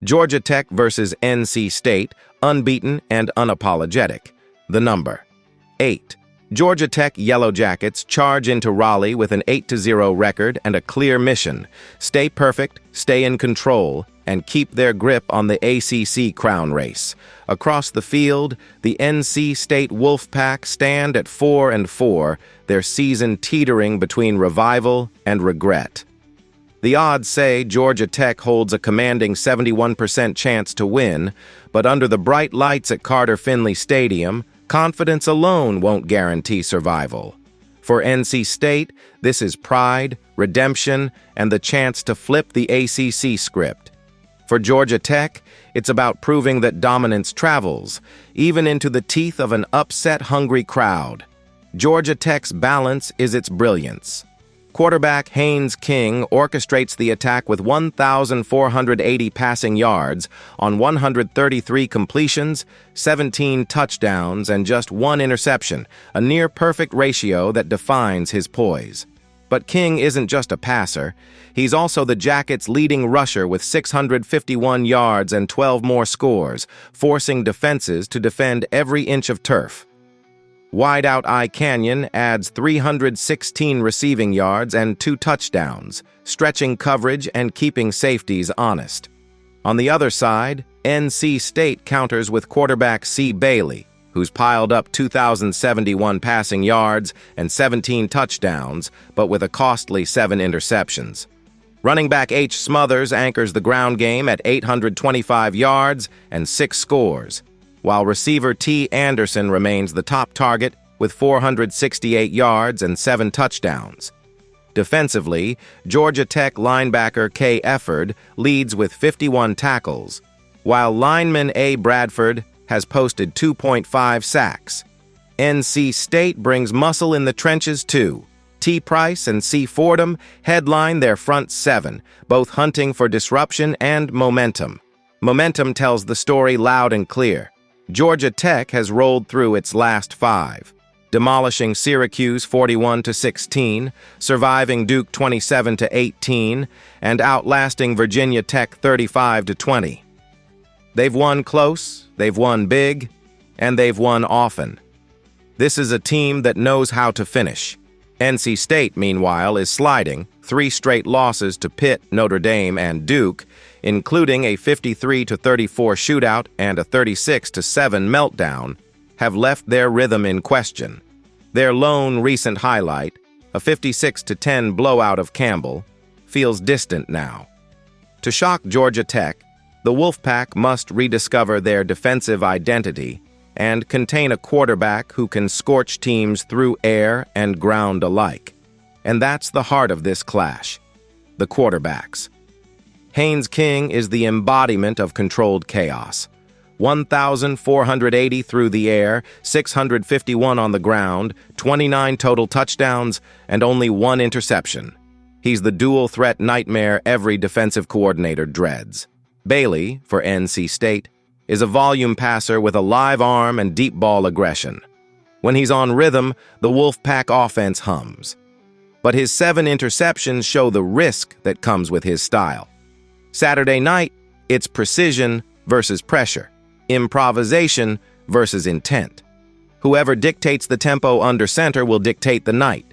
Georgia Tech versus NC State, unbeaten and unapologetic. The number 8. Georgia Tech Yellow Jackets charge into Raleigh with an 8-0 record and a clear mission: stay perfect, stay in control, and keep their grip on the ACC crown race. Across the field, the NC State Wolfpack stand at 4-4, their season teetering between revival and regret. The odds say Georgia Tech holds a commanding 71% chance to win, but under the bright lights at Carter Finley Stadium, confidence alone won't guarantee survival. For NC State, this is pride, redemption, and the chance to flip the ACC script. For Georgia Tech, it's about proving that dominance travels, even into the teeth of an upset-hungry crowd. Georgia Tech's balance is its brilliance. Quarterback Haynes King orchestrates the attack with 1,480 passing yards on 133 completions, 17 touchdowns, and just 1 interception, a near-perfect ratio that defines his poise. But King isn't just a passer. He's also the Jackets' leading rusher with 651 yards and 12 more scores, forcing defenses to defend every inch of turf. Wideout I Canyon adds 316 receiving yards and 2 touchdowns, stretching coverage and keeping safeties honest. On the other side, NC State counters with quarterback C. Bailey, who's piled up 2,071 passing yards and 17 touchdowns, but with a costly 7 interceptions. Running back H. Smothers anchors the ground game at 825 yards and 6 scores, while receiver T. Anderson remains the top target with 468 yards and 7 touchdowns. Defensively, Georgia Tech linebacker K. Efford leads with 51 tackles, while lineman A. Bradford has posted 2.5 sacks. NC State brings muscle in the trenches too. T. Price and C. Fordham headline their front 7, both hunting for disruption and momentum. Momentum tells the story loud and clear. Georgia Tech has rolled through its last 5, demolishing Syracuse 41-16, surviving Duke 27-18, and outlasting Virginia Tech 35-20. They've won close, they've won big, and they've won often. This is a team that knows how to finish. NC State, meanwhile, is sliding. 3 straight losses to Pitt, Notre Dame, and Duke, including a 53-34 shootout and a 36-7 meltdown, have left their rhythm in question. Their lone recent highlight, a 56-10 blowout of Campbell, feels distant now. To shock Georgia Tech, the Wolfpack must rediscover their defensive identity and contain a quarterback who can scorch teams through air and ground alike. And that's the heart of this clash: the quarterbacks. Haynes King is the embodiment of controlled chaos. 1,480 through the air, 651 on the ground, 29 total touchdowns, and only 1 interception. He's the dual-threat nightmare every defensive coordinator dreads. Bailey, for NC State, is a volume passer with a live arm and deep ball aggression. When he's on rhythm, the Wolfpack offense hums. But his 7 interceptions show the risk that comes with his style. Saturday night, it's precision versus pressure, improvisation versus intent. Whoever dictates the tempo under center will dictate the night.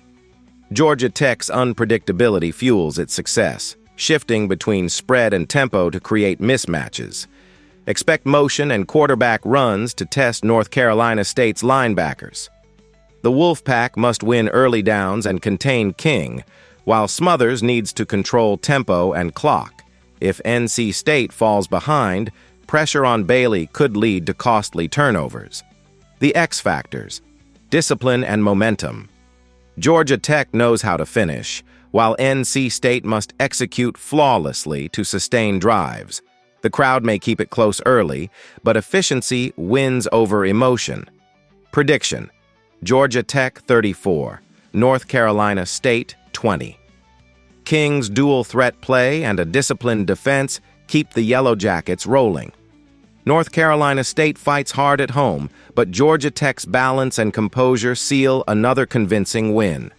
Georgia Tech's unpredictability fuels its success, shifting between spread and tempo to create mismatches. Expect motion and quarterback runs to test North Carolina State's linebackers. The Wolfpack must win early downs and contain King, while Smothers needs to control tempo and clock. If NC State falls behind, pressure on Bailey could lead to costly turnovers. The X factors: discipline and momentum. Georgia Tech knows how to finish, while NC State must execute flawlessly to sustain drives. The crowd may keep it close early, but efficiency wins over emotion. Prediction: Georgia Tech 34, North Carolina State 20. King's dual-threat play and a disciplined defense keep the Yellow Jackets rolling. North Carolina State fights hard at home, but Georgia Tech's balance and composure seal another convincing win.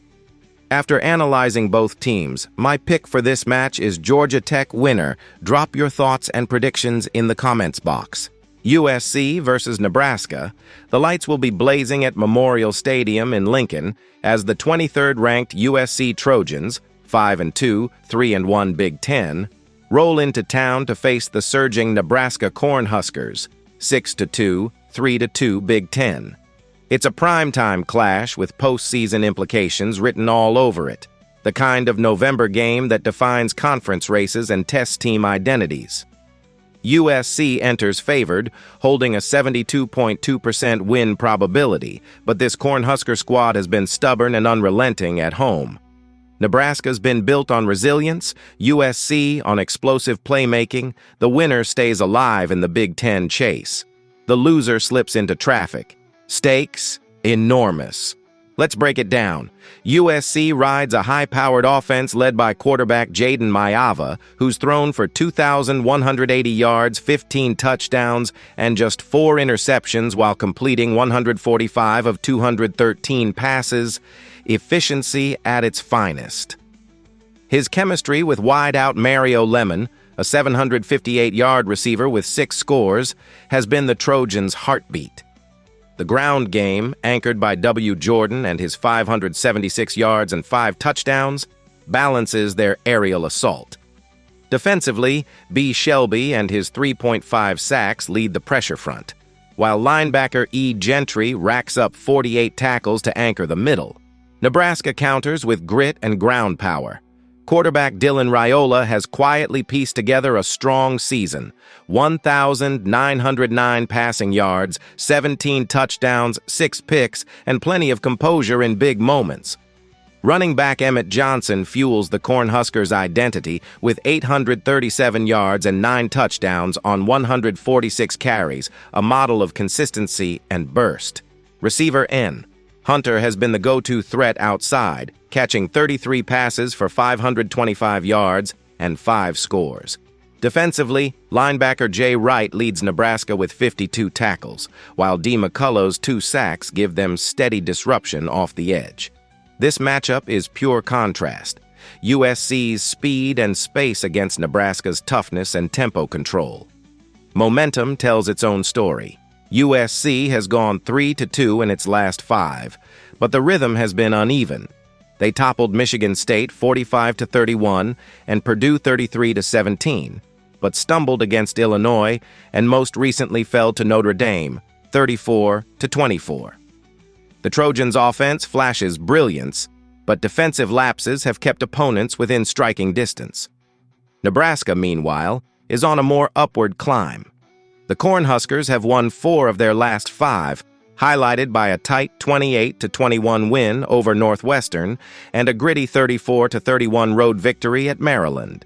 After analyzing both teams, my pick for this match is Georgia Tech winner. Drop your thoughts and predictions in the comments box. USC versus Nebraska. The lights will be blazing at Memorial Stadium in Lincoln as the 23rd-ranked USC Trojans, 5-2, 3-1 Big Ten, roll into town to face the surging Nebraska Cornhuskers, 6-2, 3-2 Big Ten. It's a primetime clash with postseason implications written all over it, the kind of November game that defines conference races and tests team identities. USC enters favored, holding a 72.2% win probability, but this Cornhusker squad has been stubborn and unrelenting at home. Nebraska's been built on resilience, USC on explosive playmaking. The winner stays alive in the Big Ten chase. The loser slips into traffic. Stakes, enormous. Let's break it down. USC rides a high-powered offense led by quarterback Jaden Mayava, who's thrown for 2,180 yards, 15 touchdowns, and just 4 interceptions while completing 145 of 213 passes. Efficiency at its finest. His chemistry with wide-out Mario Lemon, a 758-yard receiver with 6 scores, has been the Trojans' heartbeat. The ground game, anchored by W. Jordan and his 576 yards and 5 touchdowns, balances their aerial assault. Defensively, B. Shelby and his 3.5 sacks lead the pressure front, while linebacker E. Gentry racks up 48 tackles to anchor the middle. Nebraska counters with grit and ground power. Quarterback Dylan Raiola has quietly pieced together a strong season. 1,909 passing yards, 17 touchdowns, 6 picks, and plenty of composure in big moments. Running back Emmett Johnson fuels the Cornhuskers' identity with 837 yards and 9 touchdowns on 146 carries, a model of consistency and burst. Receiver N. Hunter has been the go-to threat outside, catching 33 passes for 525 yards and 5 scores. Defensively, linebacker Jay Wright leads Nebraska with 52 tackles, while D. McCullough's 2 sacks give them steady disruption off the edge. This matchup is pure contrast. USC's speed and space against Nebraska's toughness and tempo control. Momentum tells its own story. USC has gone 3-2 in its last 5, but the rhythm has been uneven. They toppled Michigan State 45-31 and Purdue 33-17, but stumbled against Illinois and most recently fell to Notre Dame 34-24. The Trojans' offense flashes brilliance, but defensive lapses have kept opponents within striking distance. Nebraska, meanwhile, is on a more upward climb. The Cornhuskers have won 4 of their last 5, highlighted by a tight 28-21 win over Northwestern and a gritty 34-31 road victory at Maryland.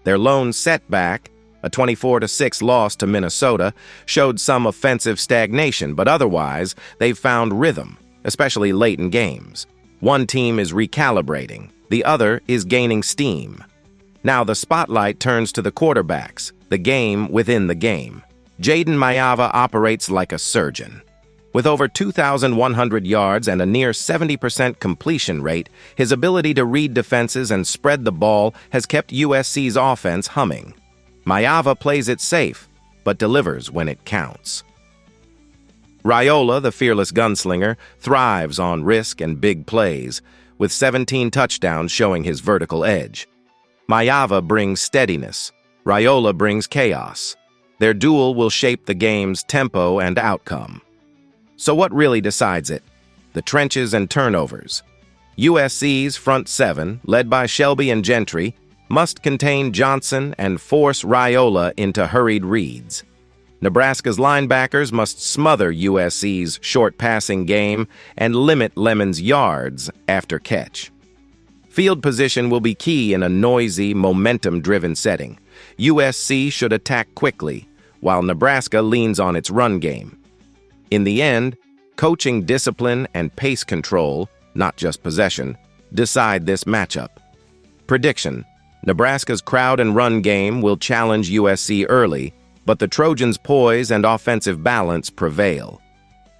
Their lone setback, a 24-6 loss to Minnesota, showed some offensive stagnation, but otherwise, they've found rhythm, especially late in games. One team is recalibrating, the other is gaining steam. Now the spotlight turns to the quarterbacks, the game within the game. Jaden Mayava operates like a surgeon. With over 2,100 yards and a near 70% completion rate, his ability to read defenses and spread the ball has kept USC's offense humming. Mayava plays it safe, but delivers when it counts. Raiola, the fearless gunslinger, thrives on risk and big plays, with 17 touchdowns showing his vertical edge. Mayava brings steadiness. Raiola brings chaos. Their duel will shape the game's tempo and outcome. So what really decides it? The trenches and turnovers. USC's front 7, led by Shelby and Gentry, must contain Johnson and force Raiola into hurried reads. Nebraska's linebackers must smother USC's short passing game and limit Lemon's yards after catch. Field position will be key in a noisy, momentum-driven setting. USC should attack quickly, while Nebraska leans on its run game. In the end, coaching discipline and pace control, not just possession, decide this matchup. Prediction: Nebraska's crowd and run game will challenge USC early, but the Trojans' poise and offensive balance prevail.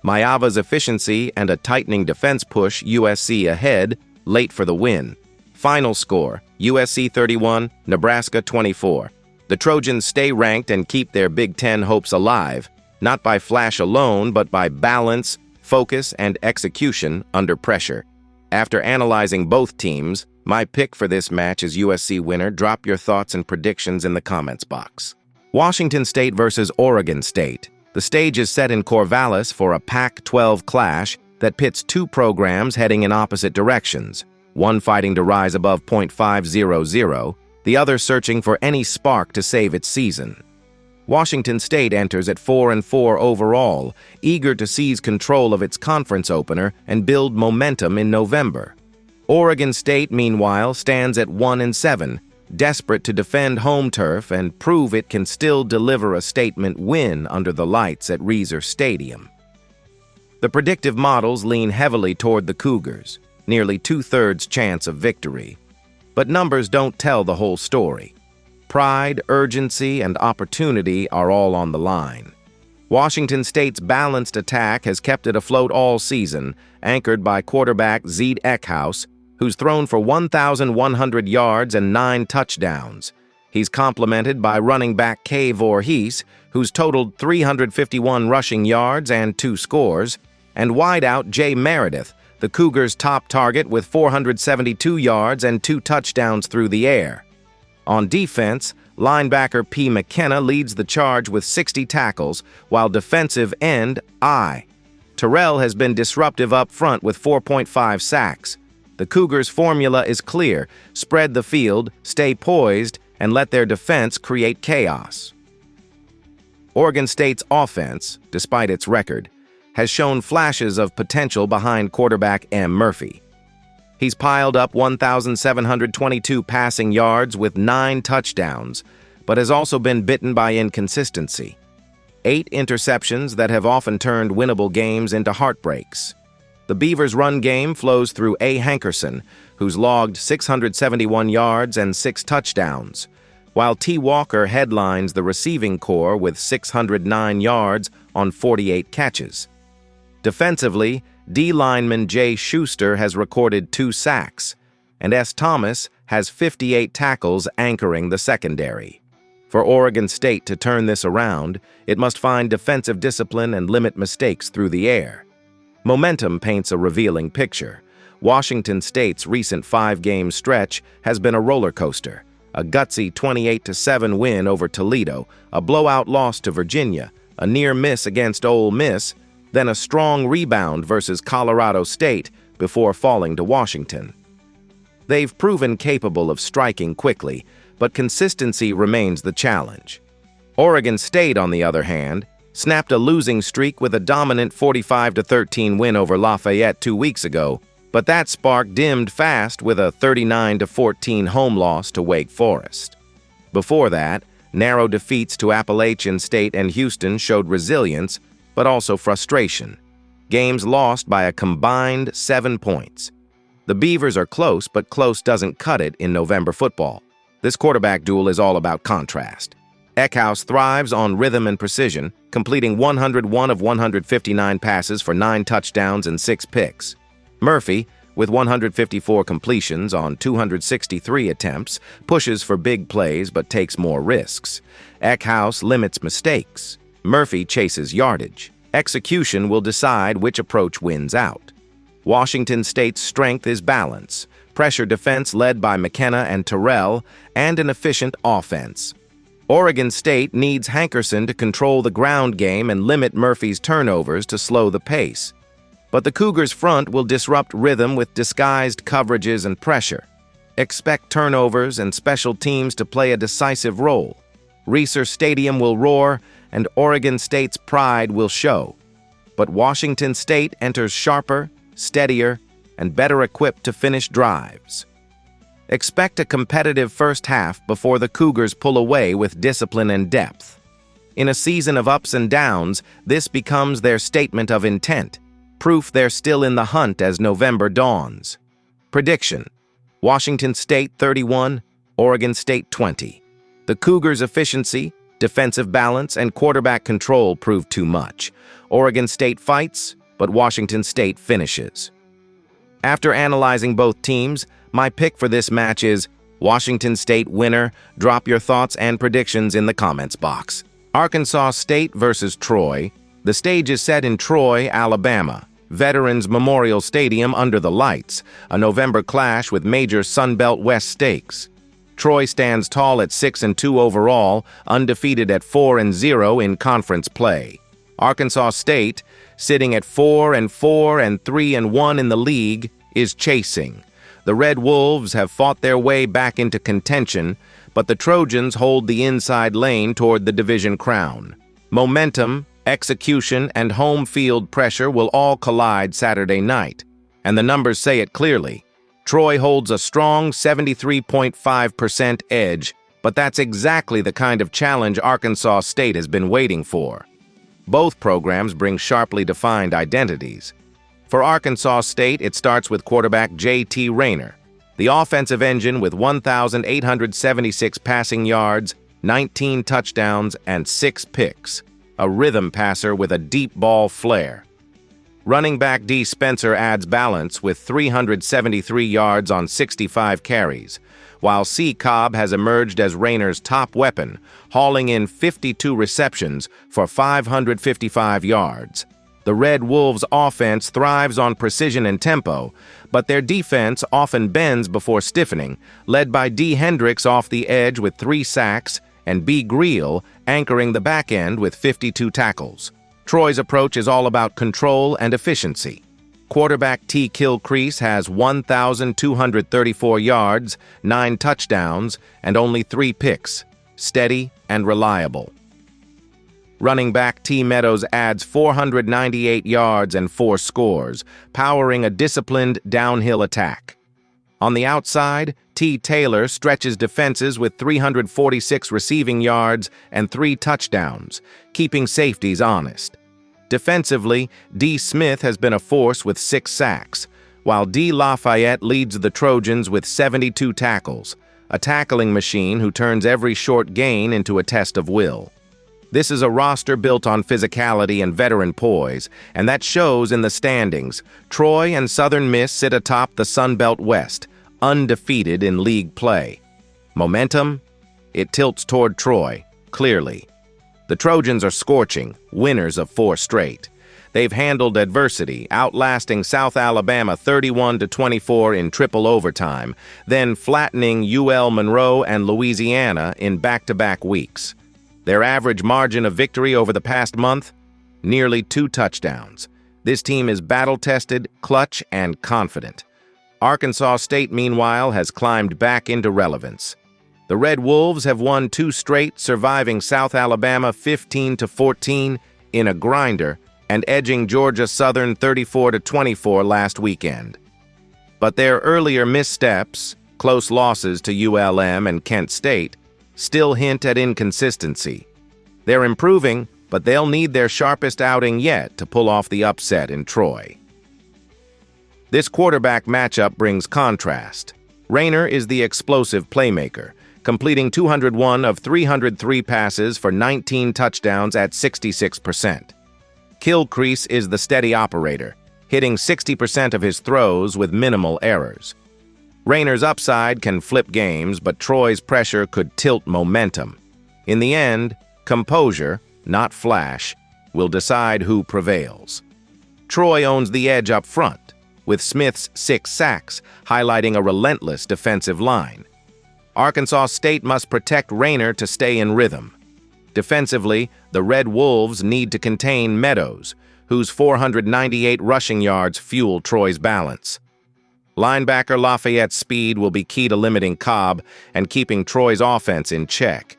Mayava's efficiency and a tightening defense push USC ahead, late for the win. Final score, USC 31, Nebraska 24. The Trojans stay ranked and keep their Big Ten hopes alive, not by flash alone, but by balance, focus, and execution under pressure. After analyzing both teams, my pick for this match is USC winner. Drop your thoughts and predictions in the comments box. Washington State versus Oregon State. The stage is set in Corvallis for a Pac-12 clash that pits two programs heading in opposite directions, one fighting to rise above .500, the other searching for any spark to save its season. Washington State enters at 4-4 overall, eager to seize control of its conference opener and build momentum in November. Oregon State, meanwhile, stands at 1-7, desperate to defend home turf and prove it can still deliver a statement win under the lights at Reser Stadium. The predictive models lean heavily toward the Cougars, nearly 2/3 chance of victory. But numbers don't tell the whole story. Pride, urgency, and opportunity are all on the line. Washington State's balanced attack has kept it afloat all season, anchored by quarterback Zed Eckhouse, who's thrown for 1,100 yards and 9 touchdowns. He's complemented by running back Kay Voorhees, who's totaled 351 rushing yards and 2 scores, and wideout Jay Meredith, the Cougars' top target with 472 yards and 2 touchdowns through the air. On defense, linebacker P. McKenna leads the charge with 60 tackles, while defensive end I. Terrell has been disruptive up front with 4.5 sacks. The Cougars' formula is clear: spread the field, stay poised, and let their defense create chaos. Oregon State's offense, despite its record, has shown flashes of potential behind quarterback M. Murphy. He's piled up 1,722 passing yards with 9 touchdowns, but has also been bitten by inconsistency. 8 interceptions that have often turned winnable games into heartbreaks. The Beavers' run game flows through A. Hankerson, who's logged 671 yards and 6 touchdowns, while T. Walker headlines the receiving corps with 609 yards on 48 catches. Defensively, D lineman Jay Schuster has recorded 2 sacks, and S. Thomas has 58 tackles anchoring the secondary. For Oregon State to turn this around, it must find defensive discipline and limit mistakes through the air. Momentum paints a revealing picture. Washington State's recent 5-game stretch has been a roller coaster. A gutsy 28-7 win over Toledo, a blowout loss to Virginia, a near miss against Ole Miss, then a strong rebound versus Colorado State before falling to Washington. They've proven capable of striking quickly, but consistency remains the challenge. Oregon State, on the other hand, snapped a losing streak with a dominant 45-13 win over Lafayette 2 weeks ago, but that spark dimmed fast with a 39-14 home loss to Wake Forest. Before that, narrow defeats to Appalachian State and Houston showed resilience, but also frustration. Games lost by a combined 7 points. The Beavers are close, but close doesn't cut it in November football. This quarterback duel is all about contrast. Eckhouse thrives on rhythm and precision, completing 101 of 159 passes for 9 touchdowns and 6 picks. Murphy, with 154 completions on 263 attempts, pushes for big plays but takes more risks. Eckhouse limits mistakes. Murphy chases yardage. Execution will decide which approach wins out. Washington State's strength is balance, pressure defense led by McKenna and Terrell, and an efficient offense. Oregon State needs Hankerson to control the ground game and limit Murphy's turnovers to slow the pace. But the Cougars' front will disrupt rhythm with disguised coverages and pressure. Expect turnovers and special teams to play a decisive role. Reser Stadium will roar, and Oregon State's pride will show. But Washington State enters sharper, steadier, and better equipped to finish drives. Expect a competitive first half before the Cougars pull away with discipline and depth. In a season of ups and downs, this becomes their statement of intent, proof they're still in the hunt as November dawns. Prediction: Washington State 31, Oregon State 20. The Cougars' efficiency, defensive balance, and quarterback control prove too much. Oregon State fights, but Washington State finishes. After analyzing both teams, my pick for this match is Washington State winner. Drop your thoughts and predictions in the comments box. Arkansas State versus Troy. The stage is set in Troy, Alabama, Veterans Memorial Stadium under the lights, a November clash with major Sun Belt West stakes. Troy stands tall at 6-2 overall, undefeated at 4-0 in conference play. Arkansas State, sitting at 4-4 and 3-1 in the league, is chasing. The Red Wolves have fought their way back into contention, but the Trojans hold the inside lane toward the division crown. Momentum, execution, and home field pressure will all collide Saturday night, and the numbers say it clearly. Troy holds a strong 73.5% edge, but that's exactly the kind of challenge Arkansas State has been waiting for. Both programs bring sharply defined identities. For Arkansas State, it starts with quarterback J.T. Rayner, the offensive engine with 1,876 passing yards, 19 touchdowns, and 6 picks, a rhythm passer with a deep ball flair. Running back D. Spencer adds balance with 373 yards on 65 carries, while C. Cobb has emerged as Rayner's top weapon, hauling in 52 receptions for 555 yards. The Red Wolves' offense thrives on precision and tempo, but their defense often bends before stiffening, led by D. Hendricks off the edge with 3 sacks and B. Greel anchoring the back end with 52 tackles. Troy's approach is all about control and efficiency. Quarterback T. Kilcrease has 1,234 yards, 9 touchdowns, and only 3 picks, steady and reliable. Running back T. Meadows adds 498 yards and 4 scores, powering a disciplined downhill attack. On the outside, T. Taylor stretches defenses with 346 receiving yards and 3 touchdowns, keeping safeties honest. Defensively, D. Smith has been a force with 6 sacks, while D. Lafayette leads the Trojans with 72 tackles, a tackling machine who turns every short gain into a test of will. This is a roster built on physicality and veteran poise, and that shows in the standings. Troy and Southern Miss sit atop the Sun Belt West, undefeated in league play. Momentum? It tilts toward Troy, clearly. The Trojans are scorching, winners of 4 straight. They've handled adversity, outlasting South Alabama 31-24 in triple overtime, then flattening UL Monroe and Louisiana in back-to-back weeks. Their average margin of victory over the past month? Nearly 2 touchdowns. This team is battle-tested, clutch, and confident. Arkansas State, meanwhile, has climbed back into relevance. The Red Wolves have won 2 straight, surviving South Alabama 15-14 in a grinder and edging Georgia Southern 34-24 last weekend. But their earlier missteps, close losses to ULM and Kent State, still hint at inconsistency. They're improving, but they'll need their sharpest outing yet to pull off the upset in Troy. This quarterback matchup brings contrast. Rayner is the explosive playmaker, completing 201 of 303 passes for 19 touchdowns at 66%. Kilcrease is the steady operator, hitting 60% of his throws with minimal errors. Rayner's upside can flip games, but Troy's pressure could tilt momentum. In the end, composure, not flash, will decide who prevails. Troy owns the edge up front, with Smith's 6 sacks highlighting a relentless defensive line. Arkansas State must protect Rayner to stay in rhythm. Defensively, the Red Wolves need to contain Meadows, whose 498 rushing yards fuel Troy's balance. Linebacker Lafayette's speed will be key to limiting Cobb and keeping Troy's offense in check.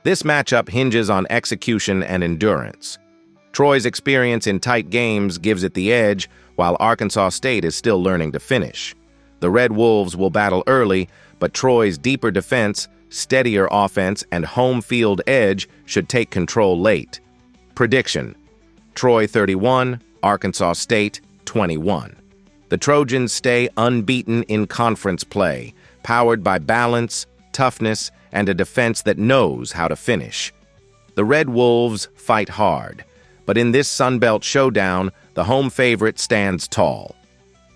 This matchup hinges on execution and endurance. Troy's experience in tight games gives it the edge, while Arkansas State is still learning to finish. The Red Wolves will battle early, but Troy's deeper defense, steadier offense, and home field edge should take control late. Prediction: Troy 31, Arkansas State 21. The Trojans stay unbeaten in conference play, powered by balance, toughness, and a defense that knows how to finish. The Red Wolves fight hard, but in this Sun Belt showdown, the home favorite stands tall.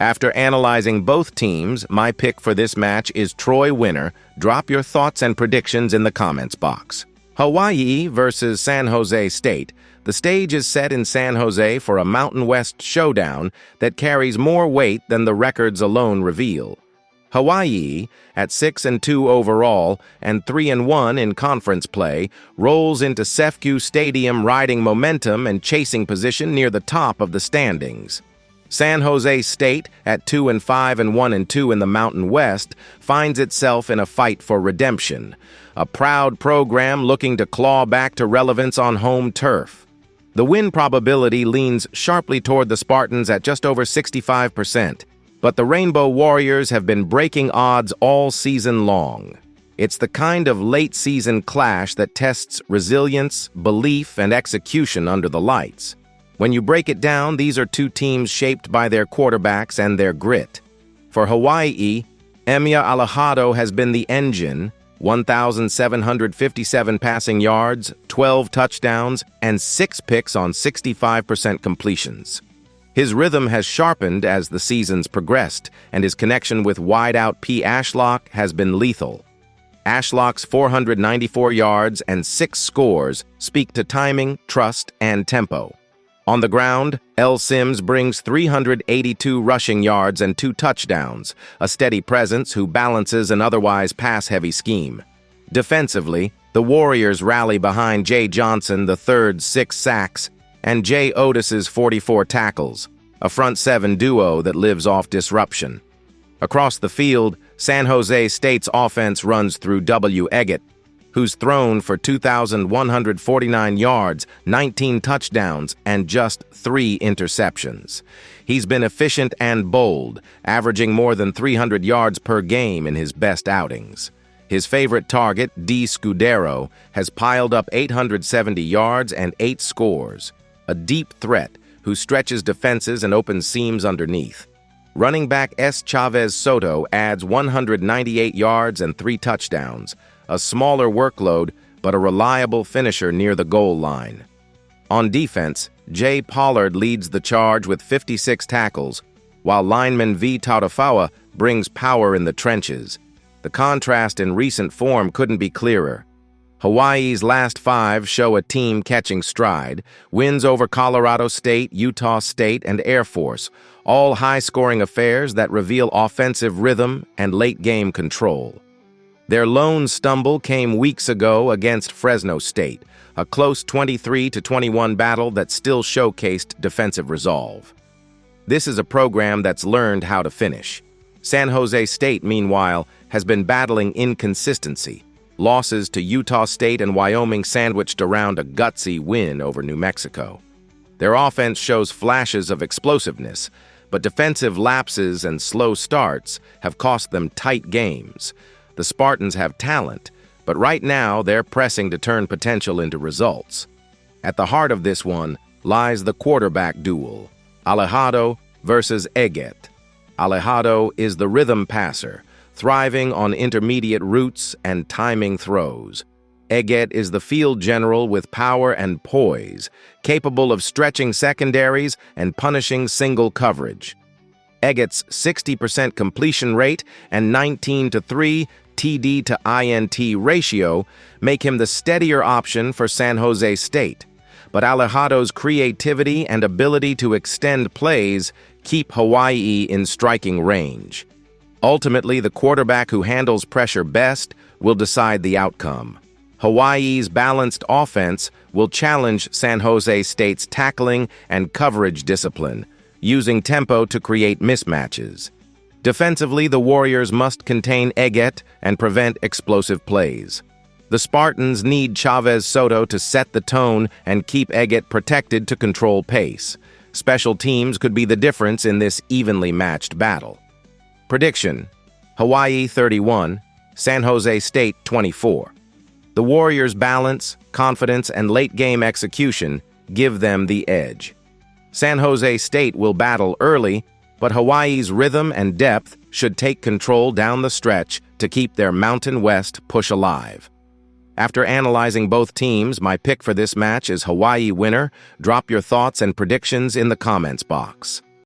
After analyzing both teams, my pick for this match is Troy winner. Drop your thoughts and predictions in the comments box. Hawaii versus San Jose State. The stage is set in San Jose for a Mountain West showdown that carries more weight than the records alone reveal. Hawaii, at 6-2 overall and 3-1 in conference play, rolls into Sefcu Stadium riding momentum and chasing position near the top of the standings. San Jose State, at 2-5 and 1-2 in the Mountain West, finds itself in a fight for redemption, a proud program looking to claw back to relevance on home turf. The win probability leans sharply toward the Spartans at just over 65%, but the Rainbow Warriors have been breaking odds all season long. It's the kind of late-season clash that tests resilience, belief, and execution under the lights. When you break it down, these are two teams shaped by their quarterbacks and their grit. For Hawaii, Emiya Alejado has been the engine, 1,757 passing yards, 12 touchdowns, and 6 picks on 65% completions. His rhythm has sharpened as the seasons progressed, and his connection with wideout P. Ashlock has been lethal. Ashlock's 494 yards and 6 scores speak to timing, trust, and tempo. On the ground, L. Sims brings 382 rushing yards and 2 touchdowns, a steady presence who balances an otherwise pass-heavy scheme. Defensively, the Warriors rally behind Jay Johnson III's 6 sacks and Jay Otis's 44 tackles, a front seven duo that lives off disruption. Across the field, San Jose State's offense runs through W. Eggett, who's thrown for 2,149 yards, 19 touchdowns, and just 3 interceptions. He's been efficient and bold, averaging more than 300 yards per game in his best outings. His favorite target, D. Scudero, has piled up 870 yards and 8 scores, a deep threat who stretches defenses and opens seams underneath. Running back S. Chavez Soto adds 198 yards and 3 touchdowns, a smaller workload, but a reliable finisher near the goal line. On defense, Jay Pollard leads the charge with 56 tackles, while lineman V. Tautafawa brings power in the trenches. The contrast in recent form couldn't be clearer. Hawaii's last 5 show a team catching stride, wins over Colorado State, Utah State, and Air Force, all high-scoring affairs that reveal offensive rhythm and late-game control. Their lone stumble came weeks ago against Fresno State, a close 23-21 battle that still showcased defensive resolve. This is a program that's learned how to finish. San Jose State, meanwhile, has been battling inconsistency. Losses to Utah State and Wyoming sandwiched around a gutsy win over New Mexico. Their offense shows flashes of explosiveness, but defensive lapses and slow starts have cost them tight games. The Spartans have talent, but right now they're pressing to turn potential into results. At the heart of this one lies the quarterback duel, Alejado versus Eggett. Alejado is the rhythm passer, thriving on intermediate routes and timing throws. Eggett is the field general with power and poise, capable of stretching secondaries and punishing single coverage. Eggett's 60% completion rate and 19-3 TD to INT ratio make him the steadier option for San Jose State, but Alejado's creativity and ability to extend plays keep Hawaii in striking range. Ultimately, the quarterback who handles pressure best will decide the outcome. Hawaii's balanced offense will challenge San Jose State's tackling and coverage discipline, using tempo to create mismatches. Defensively, the Warriors must contain Eggett and prevent explosive plays. The Spartans need Chavez Soto to set the tone and keep Eggett protected to control pace. Special teams could be the difference in this evenly matched battle. Prediction: Hawaii 31, San Jose State 24. The Warriors' balance, confidence, and late-game execution give them the edge. San Jose State will battle early, but Hawaii's rhythm and depth should take control down the stretch to keep their Mountain West push alive. After analyzing both teams, my pick for this match is Hawaii winner. Drop your thoughts and predictions in the comments box.